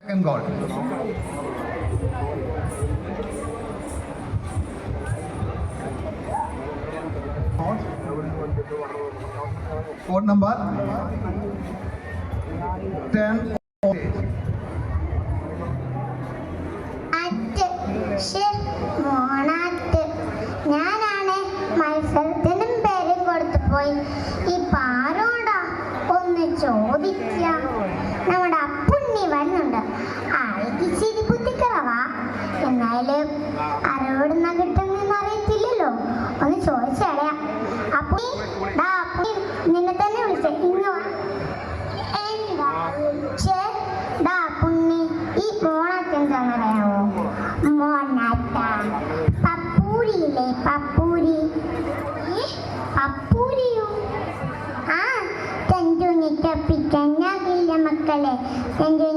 Second goal. Code number 10. ഞാനാണ് മത്സരത്തിനും പേര് കൊടുത്തു പോയി. ഇപ്പൊ ആരോടാ ഒന്ന് ചോദിക്ക? നമ്മുടെ അപ്പുണ്ണി വരുന്നുണ്ട്. ആൾക്ക് ഇച്ചിരി ബുദ്ധിക്കറവാ. എന്നാലും ആരോടുന്ന കിട്ടുന്നെന്ന് അറിയത്തില്ലല്ലോ. ഒന്ന് ചോദിച്ചറിയാം. അപ്പുണ്ണി, അപ്പുണ്ണി നിന്നെ തന്നെ വിളിച്ചേ. ഇങ്ങോ എന്താ അപ്പുണ്ണി, ഈ മോണത്ത് എന്താണെന്നറിയാമോ? മോണത്ത പപ്പൂരിയില്ലേ, പപ്പൂരി. പപ്പൂരിയോ? ആ, തഞ്ചുണി തപ്പിക്കാനാകില്ല മക്കളെ. തഞ്ചു